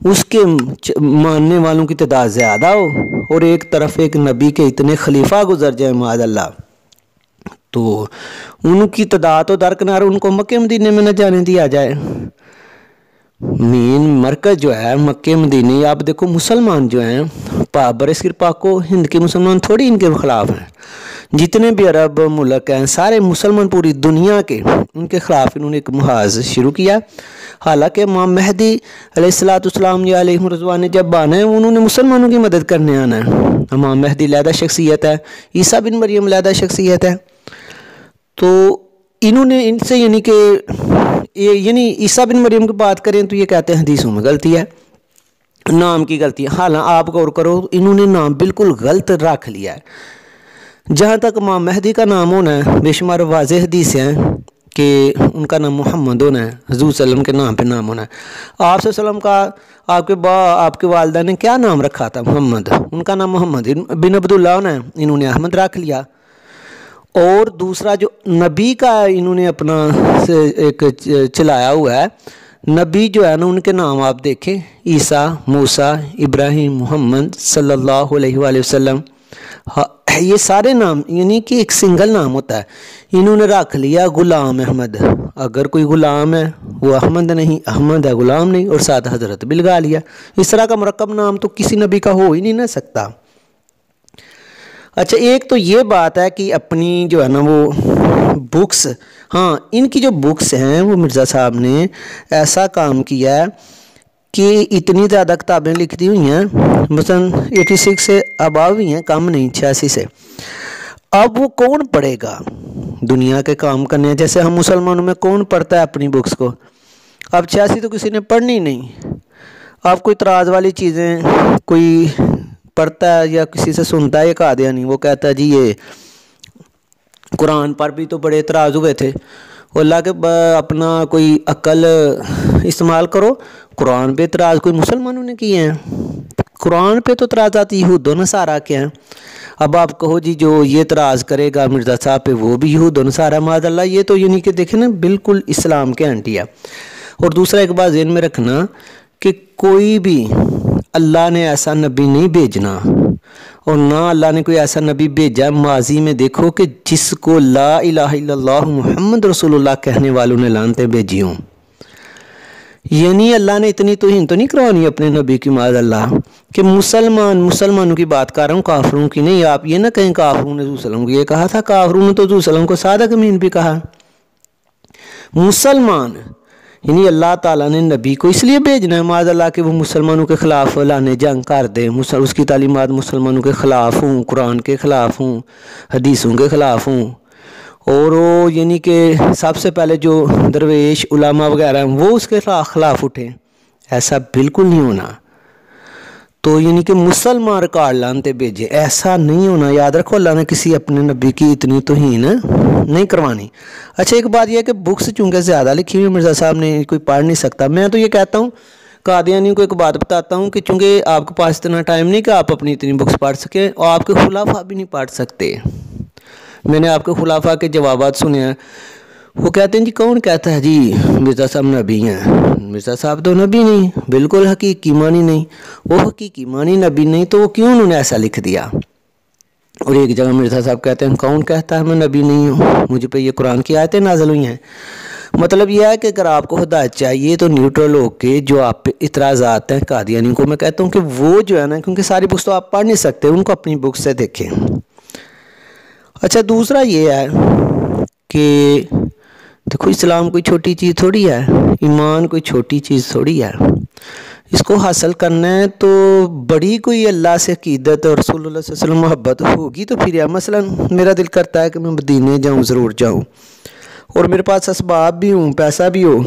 اس کے ماننے والوں کی تعداد زیادہ ہو اور ایک طرف ایک نبی کے اتنے خلیفہ گزر جائیں معاذ اللہ، تو ان کی تعداد تو درکنار، ان کو مکہ مدینے میں نہ جانے دیا جائے۔ مین مرکز جو ہے مکہ مدینے، آپ دیکھو مسلمان جو ہیں برصغیر پاک و ہند کے مسلمان تھوڑی ان کے خلاف ہیں، جتنے بھی عرب ملک ہیں سارے مسلمان پوری دنیا کے، ان کے خلاف انہوں نے ایک محاذ شروع کیا۔ حالانکہ امام مہدی علیہ السلام یا علیہ رضوان نے جب آنا ہے انہوں نے مسلمانوں کی مدد کرنے آنا ہے۔ امام مہدی علیحدہ شخصیت ہے، عیسیٰ بن مریم علیحدہ شخصیت ہے، تو انہوں نے ان سے یعنی عیسیٰ بن مریم کی بات کریں تو یہ کہتے ہیں حدیثوں میں غلطی ہے، نام کی غلطی ہے۔ حالانکہ آپ غور کرو انہوں نے نام بالکل غلط رکھ لیا ہے۔ جہاں تک امام مہدی کا نام ہونا ہے بے شمار واضح حدیث ہیں کہ ان کا نام محمد ہونا ہے، حضور صلی اللہ علیہ وسلم کے نام پہ نام ہونا ہے۔ آپ صلی اللہ علیہ وسلم کا آپ کے والدہ نے کیا نام رکھا تھا؟ محمد، ان کا نام محمد بن عبداللہ ہونا ہے، انہوں نے احمد رکھ لیا۔ اور دوسرا جو نبی کا انہوں نے اپنا ایک چلایا ہوا ہے، نبی جو ہے نا ان کے نام آپ دیکھیں، عیسیٰ، موسیٰ، ابراہیم، محمد صلی اللہ علیہ وآلہ وسلم، یہ سارے نام یعنی کہ ایک سنگل نام ہوتا ہے، انہوں نے رکھ لیا غلام احمد۔ اگر کوئی غلام ہے وہ احمد نہیں، احمد ہے غلام نہیں، اور ساتھ حضرت بھی لگا لیا۔ اس طرح کا مرکب نام تو کسی نبی کا ہو ہی نہیں نہ سکتا۔ اچھا، ایک تو یہ بات ہے کہ اپنی جو ہے نا وہ بکس، ہاں ان کی جو بکس ہیں وہ مرزا صاحب نے ایسا کام کیا ہے کہ اتنی زیادہ کتابیں لکھ دی ہوئی ہیں، مثلاً 86 سے اباو ہی ہیں، کم نہیں، 86 سے۔ اب وہ کون پڑھے گا دنیا کے کام کرنے ہیں؟ جیسے ہم مسلمانوں میں کون پڑھتا ہے اپنی بکس کو؟ اب 86 تو کسی نے پڑھنی نہیں۔ اب کوئی اعتراض والی چیزیں کوئی پڑھتا ہے یا کسی سے سنتا ہے، یہ قادیانی وہ کہتا ہے جی یہ قرآن پر بھی تو بڑے اعتراض ہوئے تھے، اللہ کے اپنا کوئی عقل استعمال کرو، قرآن پہ اعتراض کوئی مسلمانوں نے کیے ہیں؟ قرآن پہ تو اعتراضات یہود و نصارہ کے ہیں۔ اب آپ کہو جی جو یہ اعتراض کرے گا مرزا صاحب پہ وہ بھی یہود و نصارہ، معاذ اللہ، یہ تو یعنی کہ دیکھیں نا بالکل اسلام کے اینٹی ہے۔ اور دوسرا ایک بات ذہن میں رکھنا کہ کوئی بھی اللہ نے ایسا نبی نہیں بھیجنا، اور نہ اللہ نے کوئی ایسا نبی بھیجا ماضی میں دیکھو کہ جس کو لا الہ الا اللہ محمد رسول اللہ کہنے والوں نے لعنتیں بھیجی ہوں۔ یعنی اللہ نے اتنی توہین تو نہیں کروانی اپنے نبی کی، معاذ اللہ، کہ مسلمانوں کی بات کر رہا ہوں، کافروں کی نہیں۔ آپ یہ نہ کہیں کافروں نے حضور صلی اللہ علیہ وسلم کو یہ کہا تھا، کافروں نے تو حضور صلی اللہ علیہ وسلم کو صادق امین بھی کہا۔ مسلمان یعنی اللہ تعالیٰ نے نبی کو اس لیے بھیجنا ہے معاذ اللہ کہ وہ مسلمانوں کے خلاف لانے جنگ کر دیں، اس کی تعلیمات مسلمانوں کے خلاف ہوں، قرآن کے خلاف ہوں، حدیثوں کے خلاف ہوں، اور وہ یعنی کہ سب سے پہلے جو درویش علماء وغیرہ ہیں وہ اس کے خلاف اٹھیں۔ ایسا بالکل نہیں ہونا۔ تو یعنی کہ مسلمان ریکارڈ لانتے بھیجے، ایسا نہیں ہونا۔ یاد رکھو اللہ نے کسی اپنے نبی کی اتنی توہین نہیں کروانی۔ اچھا، ایک بات یہ ہے کہ بکس چونکہ زیادہ لکھی ہوئی مرزا صاحب نے، کوئی پڑھ نہیں سکتا۔ میں تو یہ کہتا ہوں قادیانی کو ایک بات بتاتا ہوں کہ چونکہ آپ کے پاس اتنا ٹائم نہیں کہ آپ اپنی اتنی بکس پڑھ سکیں، اور آپ کے خلافہ بھی نہیں پڑھ سکتے۔ میں نے آپ کے خلافہ کے جوابات سنے ہیں، وہ کہتے ہیں جی کون کہتا ہے جی مرزا صاحب نبی ہیں؟ مرزا صاحب تو نبی نہیں، بالکل حقیقی معنی نہیں۔ وہ حقیقی معنی نبی نہیں تو وہ کیوں انہوں نے ایسا لکھ دیا؟ اور ایک جگہ مرزا صاحب کہتے ہیں کون کہتا ہے میں نبی نہیں ہوں، مجھ پہ یہ قرآن کی آیتیں نازل ہوئی ہیں۔ مطلب یہ ہے کہ اگر آپ کو ہدایت چاہیے تو نیوٹرل ہو کے جو آپ پہ اعتراضات ہیں قادیانی کو، میں کہتا ہوں کہ وہ جو ہے نا، کیونکہ ساری بکس تو آپ پڑھ نہیں سکتے، ان کو اپنی بک سے دیکھیں۔ اچھا، دوسرا یہ ہے کہ دیکھو اسلام کوئی چھوٹی چیز تھوڑی ہے، ایمان کوئی چھوٹی چیز تھوڑی ہے۔ اس کو حاصل کرنا ہے تو بڑی کوئی اللہ سے عقیدت اور رسول اللہ صلی اللہ علیہ وسلم محبت ہوگی تو پھر مثلا میرا دل کرتا ہے کہ میں مدینے جاؤں، ضرور جاؤں، اور میرے پاس اسباب بھی ہوں، پیسہ بھی ہو،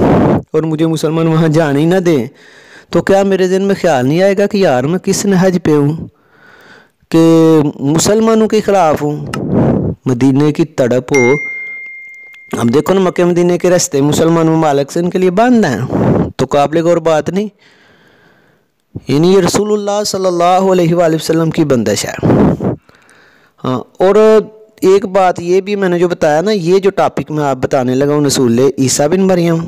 اور مجھے مسلمان وہاں جانے ہی نہ دیں، تو کیا میرے ذہن میں خیال نہیں آئے گا کہ یار میں کس نہج پہ ہوں کہ مسلمانوں کے خلاف ہوں؟ مدینے کی تڑپ ہو۔ اب دیکھو نا مکہ مدینے کے راستے مسلمان ممالک سے ان کے لیے بند ہیں، تو قابل غور بات نہیں، یعنی یہ رسول اللہ صلی اللہ علیہ وآلہ وسلم کی بندش ہے۔ ہاں، اور ایک بات یہ بھی میں نے جو بتایا نا، یہ جو ٹاپک میں آپ بتانے لگا ہوں، رسول عیسیٰ بن مریم،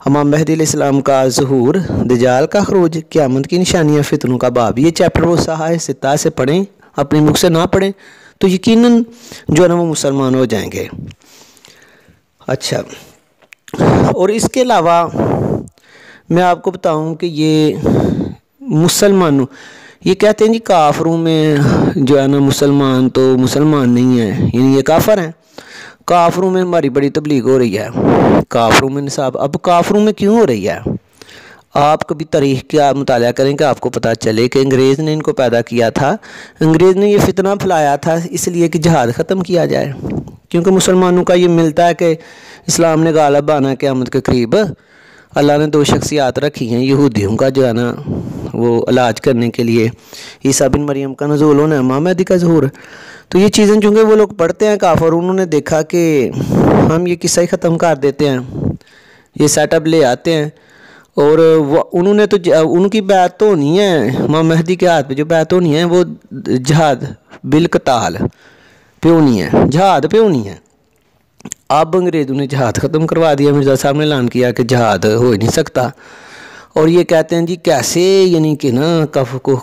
امام مہدی علیہ السلام کا ظہور، دجال کا خروج، قیامت کی نشانیاں، فتنوں کا باب، یہ چیپٹر وہ صحائح ستہ سے پڑھیں، اپنی مکھ سے نہ پڑھیں تو یقیناً جو ہے نا وہ مسلمان ہو جائیں گے۔ اچھا، اور اس کے علاوہ میں آپ کو بتاؤں کہ یہ مسلمانوں، یہ کہتے ہیں جی کافروں میں جو ہے نا مسلمان تو مسلمان نہیں ہیں، یعنی یہ کافر ہیں، کافروں میں ہماری بڑی تبلیغ ہو رہی ہے، کافروں میں نصاب۔ اب کافروں میں کیوں ہو رہی ہے؟ آپ کبھی تاریخ کا مطالعہ کریں کہ آپ کو پتہ چلے کہ انگریز نے ان کو پیدا کیا تھا، انگریز نے یہ فتنہ پھیلایا تھا اس لیے کہ جہاد ختم کیا جائے، کیونکہ مسلمانوں کا یہ ملتا ہے کہ اسلام نے غالب آنا قیامت کے قریب۔ اللہ نے 2 شخصیات رکھی ہیں یہودیوں کا جو ہے نا وہ علاج کرنے کے لیے، عیسیٰ بن مریم کا نزول ہونا ہے، امام مہدی کا ظہور۔ تو یہ چیزیں چونکہ وہ لوگ پڑھتے ہیں کافر، انہوں نے دیکھا کہ ہم یہ قصہ ہی ختم کر دیتے ہیں، یہ سیٹ اپ لے آتے ہیں، اور وہ انہوں نے تو ان کی بیعت تو ہونی ہے، امام مہدی کے ہاتھ پہ جو بیعت ہونی ہے وہ جہاد بالقتال پہ ہونی ہے، جہاد پہ ہونی ہے۔ اب انگریزوں نے جہاد ختم کروا دیا، مرزا صاحب نے اعلان کیا کہ جہاد ہو ہی نہیں سکتا، اور یہ کہتے ہیں جی کیسے یعنی کہ نا کافروں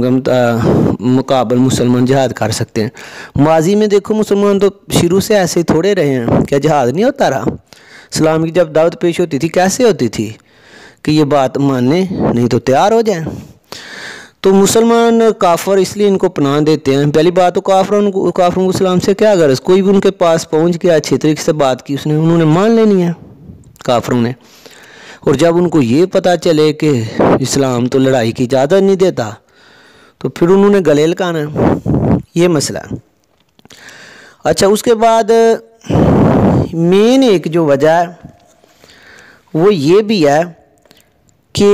کا مقابل مسلمان جہاد کر سکتے ہیں۔ ماضی میں دیکھو مسلمان تو شروع سے ایسے ہی تھوڑے رہے ہیں، کیا جہاد نہیں ہوتا رہا؟ اسلام کی جب دعوت پیش ہوتی تھی کیسے ہوتی تھی کہ یہ بات ماننے نہیں تو تیار ہو جائیں۔ تو مسلمان کافر اس لیے ان کو پناہ دیتے ہیں۔ پہلی بات تو کافروں کو اسلام سے کیا غرض؟ کوئی بھی ان کے پاس پہنچ گیا اچھی طریقے سے بات کی انہوں نے مان لینی ہے کافروں نے، اور جب ان کو یہ پتہ چلے کہ اسلام تو لڑائی کی اجازت نہیں دیتا تو پھر انہوں نے گلے لگانا ہے، یہ مسئلہ ہے۔ اچھا، اس کے بعد مین ایک جو وجہ ہے وہ یہ بھی ہے کہ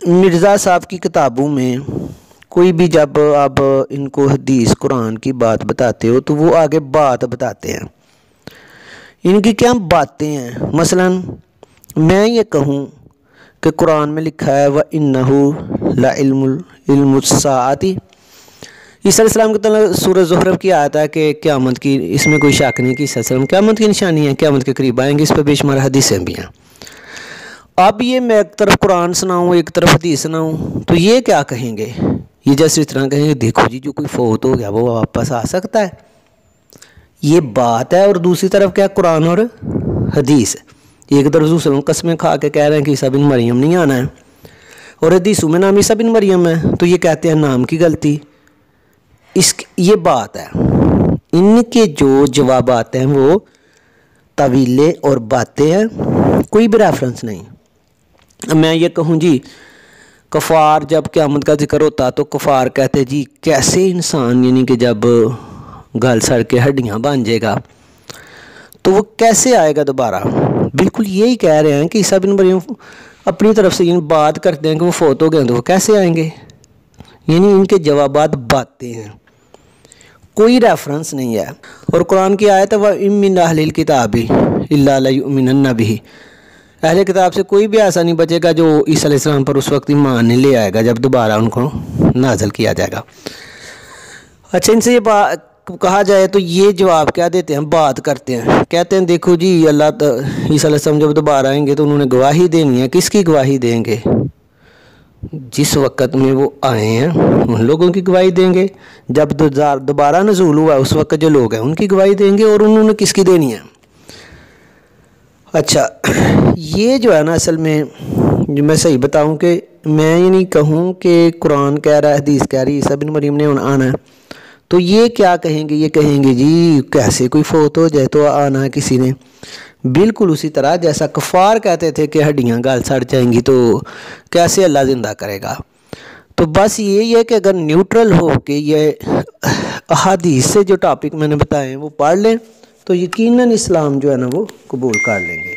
مرزا صاحب کی کتابوں میں کوئی بھی جب آپ ان کو حدیث قرآن کی بات بتاتے ہو تو وہ آگے بات بتاتے ہیں، ان کی کیا باتیں ہیں۔ مثلاً میں یہ کہوں کہ قرآن میں لکھا ہے وَإِنَّهُ لَعِلْمُ السَّاعَةِ، عیسیٰ علیہ السلام کی سورہ زخرف کی آیت ہے کہ قیامت کی، اس میں کوئی شک نہیں کہ عیسیٰ علیہ السلام قیامت کی نشانی ہے، قیامت کے قریب آئیں گے، اس پہ بے شمار حدیثیں بھی ہیں۔ اب یہ میں ایک طرف قرآن سناؤں ایک طرف حدیث سناؤں تو یہ کیا کہیں گے؟ یہ جیسے اس طرح کہیں گے دیکھو جی جو کوئی فوت ہو گیا وہ واپس آ سکتا ہے، یہ بات ہے، اور دوسری طرف کیا قرآن اور حدیث۔ ایک طرف رسول اللہ قسمیں کھا کے کہہ رہے ہیں کہ عیسیٰ بن مریم نہیں آنا ہے، اور حدیثوں میں نام عیسیٰ بن مریم ہے، تو یہ کہتے ہیں نام کی غلطی۔ یہ بات ہے، ان کے جو جوابات ہیں وہ طویلے اور باتیں ہیں، کوئی بھی ریفرنس نہیں۔ میں یہ کہوں جی کفار جب قیامت کا ذکر ہوتا تو کفار کہتے جی کیسے انسان یعنی کہ جب گل سڑ کے ہڈیاں بن جائے گا تو وہ کیسے آئے گا دوبارہ؟ بالکل یہی کہہ رہے ہیں کہ عیسیٰ بن مریم اپنی طرف سے یعنی بات کرتے ہیں کہ وہ فوت ہو گئے ہیں تو وہ کیسے آئیں گے، یعنی ان کے جوابات باتیں ہیں، کوئی ریفرنس نہیں ہے۔ اور قرآن کی آیت ہے وَإِن مِّنْ أَهْلِ الْكِتَابِ إِلَّا لَيُؤْمِنَنَّ بِهِ، اہل کتاب سے کوئی بھی ایسا نہیں بچے گا جو عیسیٰ علیہ السلام پر اس وقت ایمان نہیں لے آئے گا جب دوبارہ ان کو نازل کیا جائے گا۔ اچھا، ان سے یہ بات کہا جائے تو یہ جواب کیا دیتے ہیں؟ بات کرتے ہیں، کہتے ہیں دیکھو جی عیسیٰ علیہ السلام جب دوبارہ آئیں گے تو انہوں نے گواہی دینی ہے، کس کی گواہی دیں گے؟ جس وقت میں وہ آئے ہیں ان لوگوں کی گواہی دیں گے، جب دوبارہ نزول ہوا اس وقت جو لوگ ہیں ان کی گواہی دیں گے، اور انہوں نے کس کی دینی ہے؟ اچھا، یہ جو ہے نا اصل میں جو میں صحیح بتاؤں کہ میں یہ نہیں کہوں کہ قرآن کہہ رہا ہے حدیث کہہ رہی ہے عیسیٰ بن مریم نے آنا ہے تو یہ کیا کہیں گے؟ یہ کہیں گے جی کیسے کوئی فوت ہو جائے تو آنا ہے کسی نے، بالکل اسی طرح جیسا کفار کہتے تھے کہ ہڈیاں گل سڑ جائیں گی تو کیسے اللہ زندہ کرے گا۔ تو بس یہی ہے کہ اگر نیوٹرل ہو کہ یہ احادیث سے جو ٹاپک میں نے بتائے ہیں وہ پڑھ لیں تو یقیناً اسلام جو ہے نا وہ قبول کر لیں گے۔